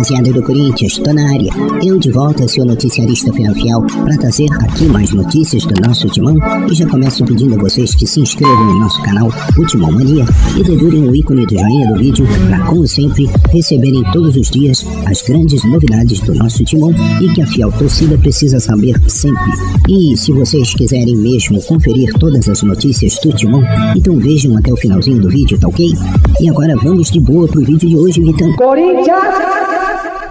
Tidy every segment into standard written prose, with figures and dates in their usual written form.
rapaziada do Corinthians, tô na área. Eu de volta, seu noticiarista fiel, para trazer aqui mais notícias do nosso timão. E já começo pedindo a vocês que se inscrevam no nosso canal, o Timão Mania, e dedurem o ícone do joinha do vídeo para, como sempre, receberem todos os dias as grandes novidades do nosso timão e que a fiel torcida precisa saber sempre. E se vocês quiserem mesmo conferir todas as notícias do timão, então vejam até o finalzinho do vídeo, tá ok? E agora vamos de boa pro vídeo de hoje, Vitão.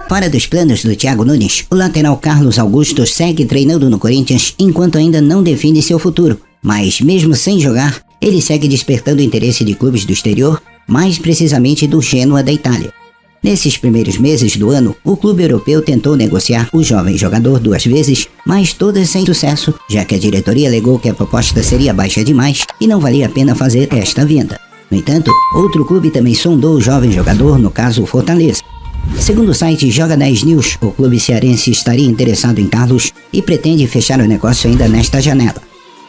Fora dos planos do Thiago Nunes, o lateral Carlos Augusto segue treinando no Corinthians enquanto ainda não define seu futuro. Mas mesmo sem jogar, ele segue despertando o interesse de clubes do exterior, mais precisamente do Genoa da Itália. Nesses primeiros meses do ano, o clube europeu tentou negociar o jovem jogador 2 vezes, mas todas sem sucesso, já que a diretoria alegou que a proposta seria baixa demais e não valia a pena fazer esta venda. No entanto, outro clube também sondou o jovem jogador, no caso o Fortaleza. Segundo o site Joga 10 News, o clube cearense estaria interessado em Carlos e pretende fechar o negócio ainda nesta janela.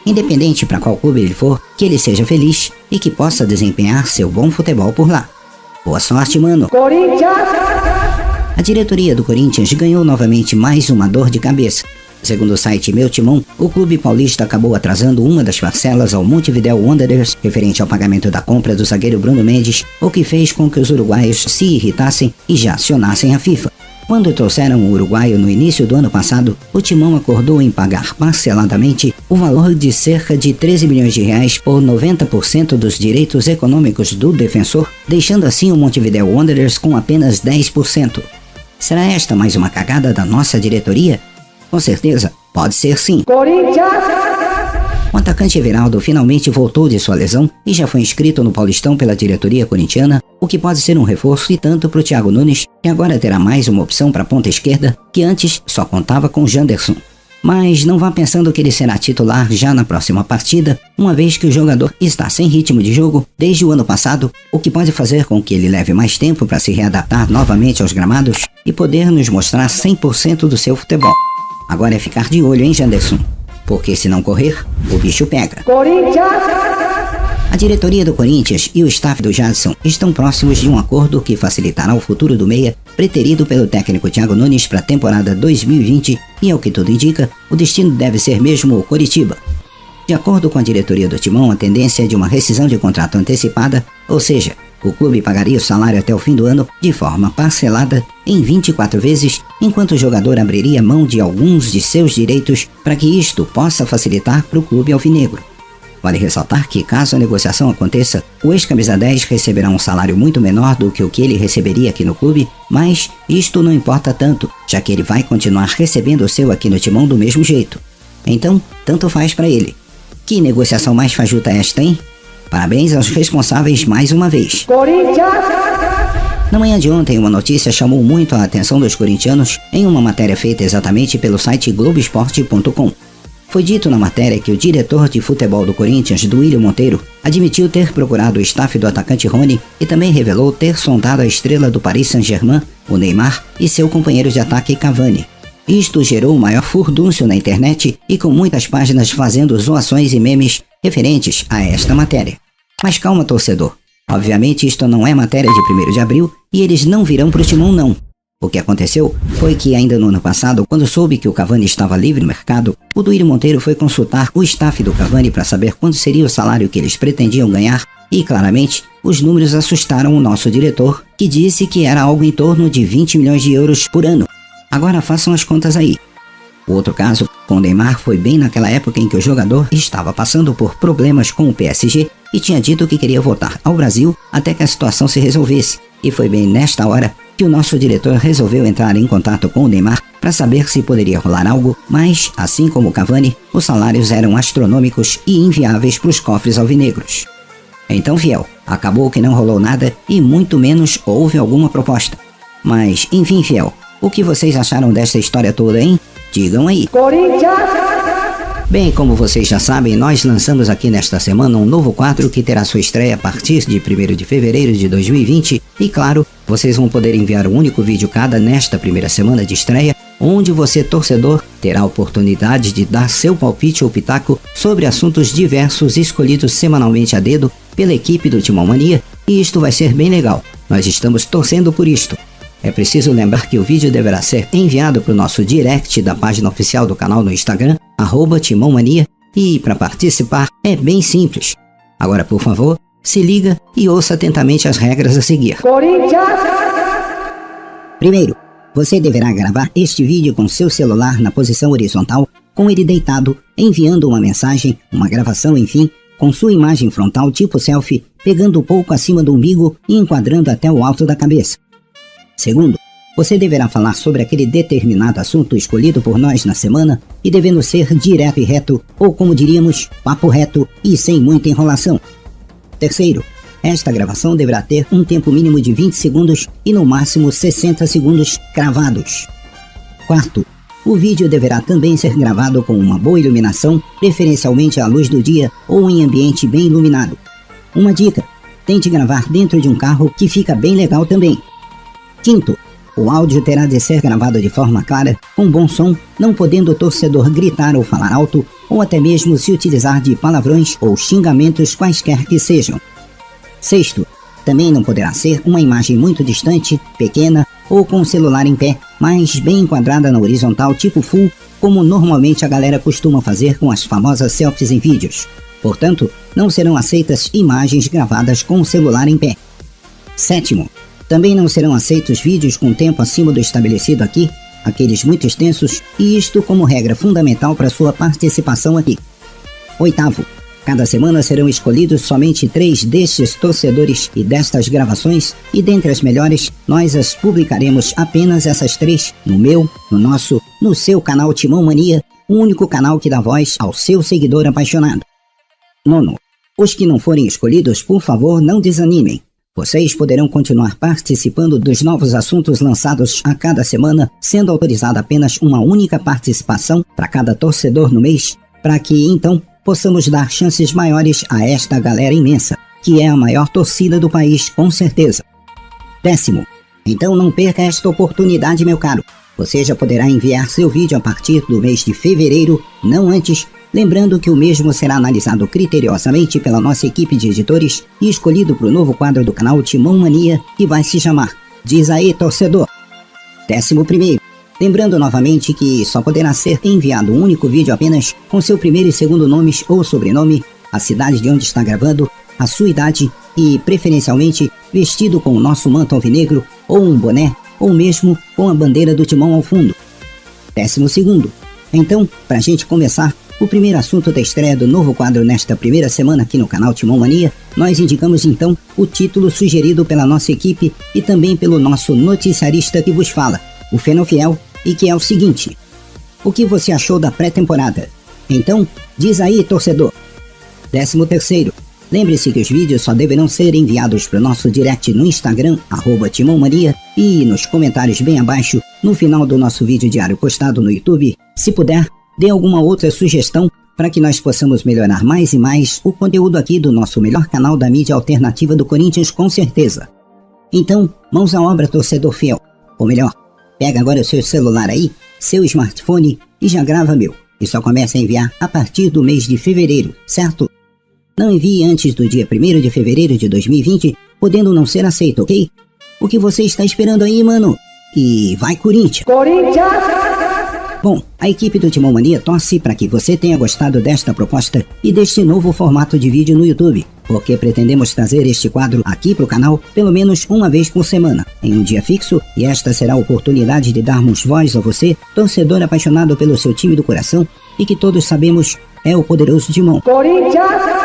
Independente para qual clube ele for, que ele seja feliz e que possa desempenhar seu bom futebol por lá. Boa sorte, mano! A diretoria do Corinthians ganhou novamente mais uma dor de cabeça. Segundo o site Meu Timão, o clube paulista acabou atrasando uma das parcelas ao Montevideo Wanderers, referente ao pagamento da compra do zagueiro Bruno Mendes, o que fez com que os uruguaios se irritassem e já acionassem a FIFA. Quando trouxeram o uruguaio no início do ano passado, o Timão acordou em pagar parceladamente o valor de cerca de 13 milhões de reais por 90% dos direitos econômicos do defensor, deixando assim o Montevideo Wanderers com apenas 10%. Será esta mais uma cagada da nossa diretoria? Com certeza, pode ser sim. O atacante Everaldo finalmente voltou de sua lesão e já foi inscrito no Paulistão pela diretoria corintiana, o que pode ser um reforço e tanto para o Thiago Nunes, que agora terá mais uma opção para a ponta esquerda, que antes só contava com Janderson. Mas não vá pensando que ele será titular já na próxima partida, uma vez que o jogador está sem ritmo de jogo desde o ano passado, o que pode fazer com que ele leve mais tempo para se readaptar novamente aos gramados e poder nos mostrar 100% do seu futebol. Agora é ficar de olho, hein, Janderson? Porque se não correr, o bicho pega. A diretoria do Corinthians e o staff do Jadson estão próximos de um acordo que facilitará o futuro do meia, preterido pelo técnico Thiago Nunes para a temporada 2020, e ao que tudo indica, o destino deve ser mesmo o Coritiba. De acordo com a diretoria do Timão, a tendência é de uma rescisão de contrato antecipada, ou seja, o clube pagaria o salário até o fim do ano de forma parcelada em 24 vezes, enquanto o jogador abriria mão de alguns de seus direitos para que isto possa facilitar para o clube alvinegro. Vale ressaltar que, caso a negociação aconteça, o ex-camisa 10 receberá um salário muito menor do que o que ele receberia aqui no clube, mas isto não importa tanto, já que ele vai continuar recebendo o seu aqui no Timão do mesmo jeito. Então, tanto faz para ele. Que negociação mais fajuta esta, hein? Parabéns aos responsáveis mais uma vez. Na manhã de ontem, uma notícia chamou muito a atenção dos corintianos em uma matéria feita exatamente pelo site Globoesporte.com. Foi dito na matéria que o diretor de futebol do Corinthians, Duílio Monteiro, admitiu ter procurado o staff do atacante Rony e também revelou ter sondado a estrela do Paris Saint-Germain, o Neymar, e seu companheiro de ataque Cavani. Isto gerou o maior furdúncio na internet e com muitas páginas fazendo zoações e memes referentes a esta matéria. Mas calma, torcedor. Obviamente isto não é matéria de 1º de abril e eles não virão pro Timão não. O que aconteceu foi que ainda no ano passado, quando soube que o Cavani estava livre no mercado, o Duílio Monteiro foi consultar o staff do Cavani para saber quanto seria o salário que eles pretendiam ganhar e, claramente, os números assustaram o nosso diretor, que disse que era algo em torno de 20 milhões de euros por ano. Agora façam as contas aí. O outro caso, com o Neymar, foi bem naquela época em que o jogador estava passando por problemas com o PSG e tinha dito que queria voltar ao Brasil até que a situação se resolvesse. E foi bem nesta hora que o nosso diretor resolveu entrar em contato com o Neymar para saber se poderia rolar algo, mas, assim como o Cavani, os salários eram astronômicos e inviáveis para os cofres alvinegros. Então, fiel, acabou que não rolou nada e muito menos houve alguma proposta. Mas, enfim, fiel, o que vocês acharam desta história toda, hein? Digam aí. Bem, como vocês já sabem, nós lançamos aqui nesta semana um novo quadro que terá sua estreia a partir de 1º de fevereiro de 2020 e, claro, vocês vão poder enviar um único vídeo cada nesta primeira semana de estreia, onde você, torcedor, terá a oportunidade de dar seu palpite ou pitaco sobre assuntos diversos escolhidos semanalmente a dedo pela equipe do Timão Mania, e isto vai ser bem legal. Nós estamos torcendo por isto. É preciso lembrar que o vídeo deverá ser enviado para o nosso direct da página oficial do canal no Instagram, @TimãoMania, e para participar é bem simples. Agora, por favor, se liga e ouça atentamente as regras a seguir. Primeiro, você deverá gravar este vídeo com seu celular na posição horizontal, com ele deitado, enviando uma mensagem, uma gravação, enfim, com sua imagem frontal tipo selfie, pegando um pouco acima do umbigo e enquadrando até o alto da cabeça. Segundo, você deverá falar sobre aquele determinado assunto escolhido por nós na semana e devendo ser direto e reto, ou como diríamos, papo reto e sem muita enrolação. Terceiro, esta gravação deverá ter um tempo mínimo de 20 segundos e no máximo 60 segundos cravados. Quarto, o vídeo deverá também ser gravado com uma boa iluminação, preferencialmente à luz do dia ou em ambiente bem iluminado. Uma dica, tente gravar dentro de um carro que fica bem legal também. Quinto, o áudio terá de ser gravado de forma clara, com bom som, não podendo o torcedor gritar ou falar alto, ou até mesmo se utilizar de palavrões ou xingamentos quaisquer que sejam. Sexto, também não poderá ser uma imagem muito distante, pequena ou com o celular em pé, mas bem enquadrada na horizontal tipo full, como normalmente a galera costuma fazer com as famosas selfies em vídeos. Portanto, não serão aceitas imagens gravadas com o celular em pé. Sétimo, também não serão aceitos vídeos com tempo acima do estabelecido aqui, aqueles muito extensos, e isto como regra fundamental para sua participação aqui. Oitavo, cada semana serão escolhidos somente 3 destes torcedores e destas gravações, e dentre as melhores, nós as publicaremos apenas essas 3 no meu, no nosso, no seu canal Timão Mania, o único canal que dá voz ao seu seguidor apaixonado. Nono, os que não forem escolhidos, por favor, não desanimem. Vocês poderão continuar participando dos novos assuntos lançados a cada semana, sendo autorizada apenas uma única participação para cada torcedor no mês, para que, então, possamos dar chances maiores a esta galera imensa, que é a maior torcida do país, com certeza. Décimo, então não perca esta oportunidade, meu caro. Você já poderá enviar seu vídeo a partir do mês de fevereiro, não antes, lembrando que o mesmo será analisado criteriosamente pela nossa equipe de editores e escolhido para o novo quadro do canal Timão Mania, que vai se chamar Diz Aí, Torcedor. 11º, lembrando novamente que só poderá ser enviado um único vídeo apenas com seu primeiro e segundo nomes ou sobrenome, a cidade de onde está gravando, a sua idade e, preferencialmente, vestido com o nosso manto alvinegro ou um boné, ou mesmo com a bandeira do Timão ao fundo. 12º, então, para a gente começar, o primeiro assunto da estreia do novo quadro nesta primeira semana aqui no canal Timão Mania, nós indicamos então o título sugerido pela nossa equipe e também pelo nosso noticiarista que vos fala, o Feno Fiel, e que é o seguinte: o que você achou da pré-temporada? Então, diz aí, torcedor. 13º, lembre-se que os vídeos só deverão ser enviados para o nosso direct no Instagram, @TimãoMania, e nos comentários bem abaixo, no final do nosso vídeo diário postado no YouTube, se puder, dê alguma outra sugestão para que nós possamos melhorar mais e mais o conteúdo aqui do nosso melhor canal da mídia alternativa do Corinthians, com certeza. Então, mãos à obra, torcedor fiel. Ou melhor, pega agora o seu celular aí, seu smartphone, e já grava meu. E só começa a enviar a partir do mês de fevereiro, certo? Não envie antes do dia 1º de fevereiro de 2020, podendo não ser aceito, ok? O que você está esperando aí, mano? E vai, Corinthians! Corinthians! Bom, a equipe do Timão Mania torce para que você tenha gostado desta proposta e deste novo formato de vídeo no YouTube, porque pretendemos trazer este quadro aqui para o canal pelo menos uma vez por semana, em um dia fixo, e esta será a oportunidade de darmos voz a você, torcedor apaixonado pelo seu time do coração e que todos sabemos é o poderoso Timão. Corinthians!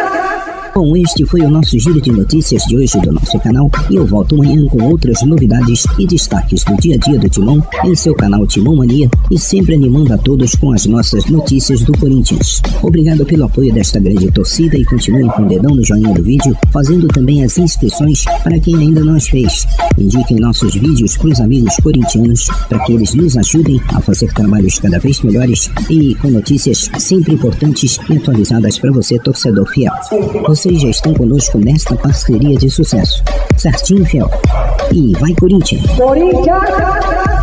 Bom, este foi o nosso giro de notícias de hoje do nosso canal, e eu volto amanhã com outras novidades e destaques do dia a dia do Timão em seu canal Timão Mania, e sempre animando a todos com as nossas notícias do Corinthians. Obrigado pelo apoio desta grande torcida e continuem com o dedão no joinha do vídeo, fazendo também as inscrições para quem ainda não as fez. Indiquem nossos vídeos para os amigos corintianos para que eles nos ajudem a fazer trabalhos cada vez melhores e com notícias sempre importantes e atualizadas para você, torcedor fiel. Vocês já estão conosco nesta parceria de sucesso. Certinho, fiel? E vai, Corinthians! Corinthians!